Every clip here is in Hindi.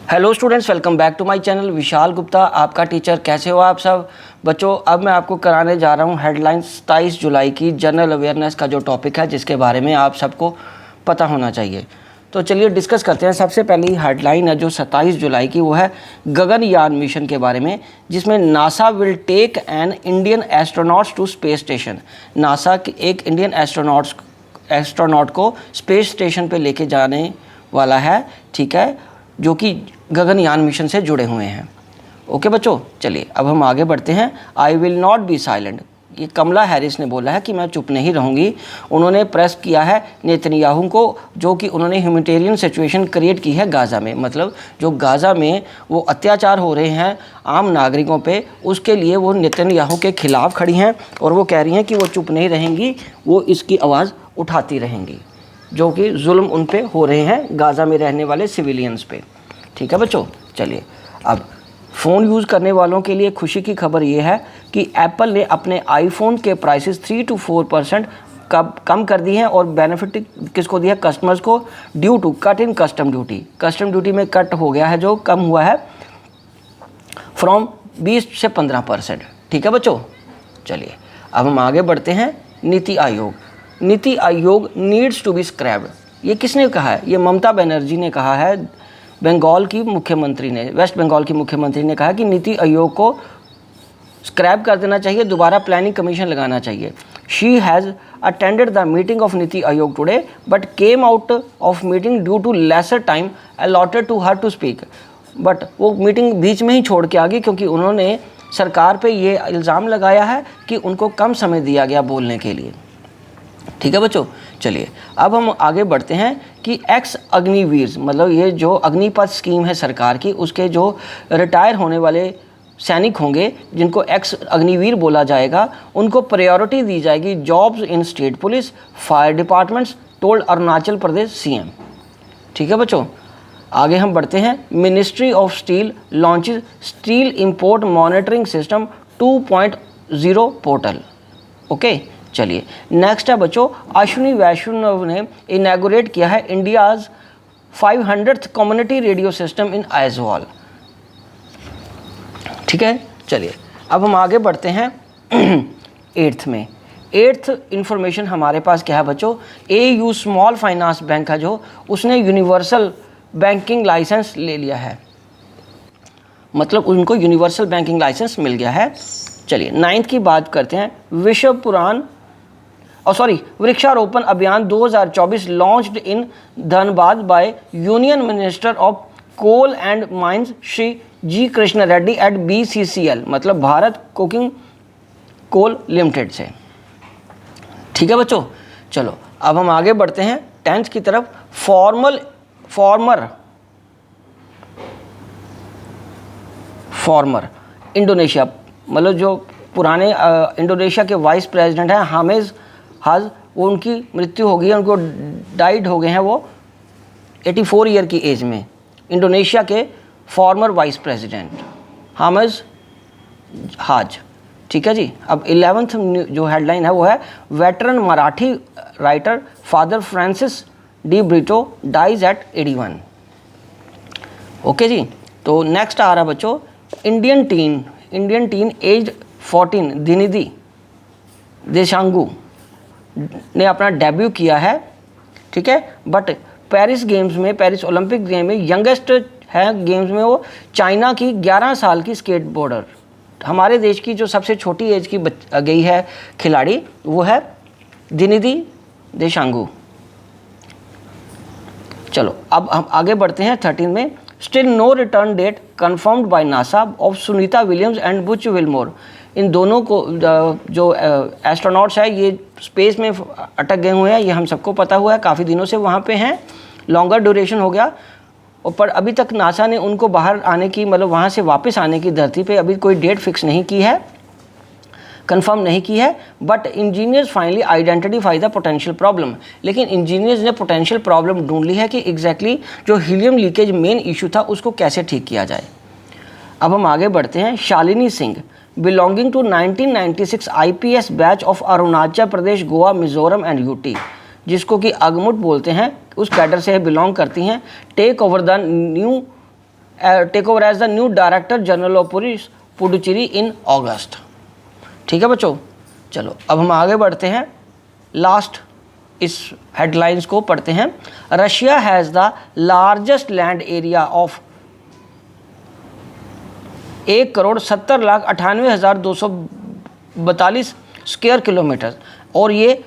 Hello students, welcome back to my channel. Vishal Gupta आपका टीचर। कैसे हो आप सब बच्चों? अब मैं आपको कराने जा रहा हूँ हेडलाइंस 27 जुलाई की जनरल अवेयरनेस का जो टॉपिक है, जिसके बारे में आप सबको पता होना चाहिए। तो चलिए डिस्कस करते हैं। सबसे पहली हेडलाइन है जो 27 जुलाई की, वो है गगनयान मिशन के बारे में, जिसमें NASA will take an Indian astronauts to space station. NASA के एक इंडियन एस्ट्रोनॉट को स्पेस स्टेशन पे लेके जाने वाला है, ठीक है, जो कि गगनयान मिशन से जुड़े हुए हैं। ओके बच्चों, चलिए अब हम आगे बढ़ते हैं। I will not be silent, ये कमला हैरिस ने बोला है कि मैं चुप नहीं रहूँगी। उन्होंने प्रेस किया है नेतन्याहू को, जो कि उन्होंने ह्यूमैनिटेरियन सिचुएशन क्रिएट की है गाज़ा में। मतलब जो गाज़ा में वो अत्याचार हो रहे हैं आम नागरिकों पे, उसके लिए वो नेतन्याहू के ख़िलाफ़ खड़ी हैं और वो कह रही हैं कि वो चुप नहीं रहेंगी, वो इसकी आवाज़ उठाती रहेंगी, जो कि जुल्म उन पे हो रहे हैं गाज़ा में रहने वाले सिविलियंस पे। ठीक है बच्चों, चलिए अब फ़ोन यूज़ करने वालों के लिए खुशी की खबर ये है कि एप्पल ने अपने आईफोन के प्राइसेस 3 to 4% कम कर दी हैं। और बेनिफिट किसको दिया? कस्टमर्स को, due to cut in custom duty. Custom duty में कट हो गया है, जो कम हुआ है फ्रॉम 20 से 15%। ठीक है बच्चों, चलिए अब हम आगे बढ़ते हैं। NITI Aayog needs to be scraped. ये किसने कहा है? ये ममता बनर्जी ने कहा है। बंगाल की मुख्यमंत्री ने, वेस्ट बंगाल की मुख्यमंत्री ने कहा कि नीति आयोग को स्क्रैप कर देना चाहिए, दोबारा प्लानिंग कमीशन लगाना चाहिए। She has attended the meeting of NITI Aayog today but came out of meeting due to lesser time allotted to her to speak. But वो मीटिंग बीच में ही छोड़ के आ गई, क्योंकि उन्होंने सरकार पे ये इल्ज़ाम लगाया है कि उनको कम समय दिया गया बोलने के लिए। ठीक है बच्चों, चलिए अब हम आगे बढ़ते हैं कि एक्स अग्निवीर, मतलब ये जो अग्निपथ स्कीम है सरकार की, उसके जो रिटायर होने वाले सैनिक होंगे, जिनको एक्स अग्निवीर बोला जाएगा, उनको प्रायोरिटी दी जाएगी jobs in state police, fire departments, told Arunachal Pradesh CM. ठीक है बच्चों, आगे हम बढ़ते हैं। Ministry of steel launches steel import monitoring system 2.0 portal. Okay, चलिए नेक्स्ट है बच्चों, अश्विनी वैष्णव ने इनैगोरेट किया है India's 500th community radio system in Aizawl. ठीक है, चलिए अब हम आगे बढ़ते हैं 8th में। 8th इंफॉर्मेशन हमारे पास क्या है बच्चों? AU स्मॉल फाइनेंस बैंक है जो, उसने यूनिवर्सल बैंकिंग लाइसेंस ले लिया है, मतलब उनको यूनिवर्सल बैंकिंग लाइसेंस मिल गया है। चलिए 9th की बात करते हैं। वृक्षारोपण अभियान 2024 launched in Dhanbad by union minister of coal and mines Shri G Krishna Reddy at BCCL, मतलब भारत कोकिंग कोल लिमिटेड से। ठीक है बच्चों, चलो अब हम आगे बढ़ते हैं 10th की तरफ। फॉर्मर इंडोनेशिया, मतलब जो पुराने इंडोनेशिया के वाइस प्रेसिडेंट हैं हामिद हाज, वो उनकी मृत्यु हो गई है, उनको डाइड हो गए हैं वो 84 ईयर की एज में। इंडोनेशिया के फॉर्मर वाइस प्रेसिडेंट हामिद हाज। ठीक है जी। अब 11th जो हेडलाइन है वो है veteran Marathi writer father Francis D Brito dies at 81। Okay ji. तो नेक्स्ट आ रहा बच्चों, Indian teen age 14 Dhinidhi Desinghu ने अपना डेब्यू किया है। ठीक है, बट पेरिस ओलंपिक गेम में यंगेस्ट है गेम्स में वो चाइना की 11 साल की स्केटबोर्डर। हमारे देश की जो सबसे छोटी एज की गई है खिलाड़ी, वो है दिनिधि देशांगू। चलो अब हम आगे बढ़ते हैं 13 में। Still no return date confirmed by NASA of Sunita Williams and Butch Wilmore. इन दोनों को जो एस्ट्रोनॉट्स है ये स्पेस में अटक गए हुए हैं, ये हम सबको पता हुआ है, काफ़ी दिनों से वहाँ पे हैं, लॉन्गर ड्यूरेशन हो गया। और पर अभी तक नासा ने उनको बाहर आने की, मतलब वहाँ से वापस आने की धरती पे अभी कोई डेट फिक्स नहीं की है, कंफर्म नहीं की है। But engineers finally identify the potential problem. लेकिन इंजीनियर्स ने पोटेंशियल प्रॉब्लम ढूंढ ली है कि एग्जैक्टली जो हीलियम लीकेज मेन इशू था उसको कैसे ठीक किया जाए। अब हम आगे बढ़ते हैं। Shalini Singh belonging to 1996 IPS batch of Arunachal Pradesh, Goa, Mizoram and UT, जिसको कि अगमुट बोलते हैं, उस कैडर से बिलोंग करती हैं। Take over the new take over as the new director general of police Puducherry in August. ठीक है बच्चों, चलो अब हम आगे बढ़ते हैं, लास्ट इस हेडलाइंस को पढ़ते हैं। Russia has the largest land area of 1,70,98,242 square kilometre और ये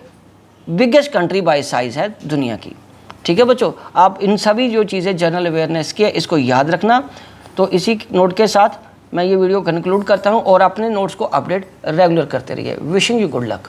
बिगेस्ट कंट्री बाय साइज़ है दुनिया की। ठीक है बच्चों, आप इन सभी जो चीज़ें जनरल अवेयरनेस की है इसको याद रखना। तो इसी नोट के साथ मैं ये वीडियो कंक्लूड करता हूँ और अपने नोट्स को अपडेट रेगुलर करते रहिए। Wishing you good luck.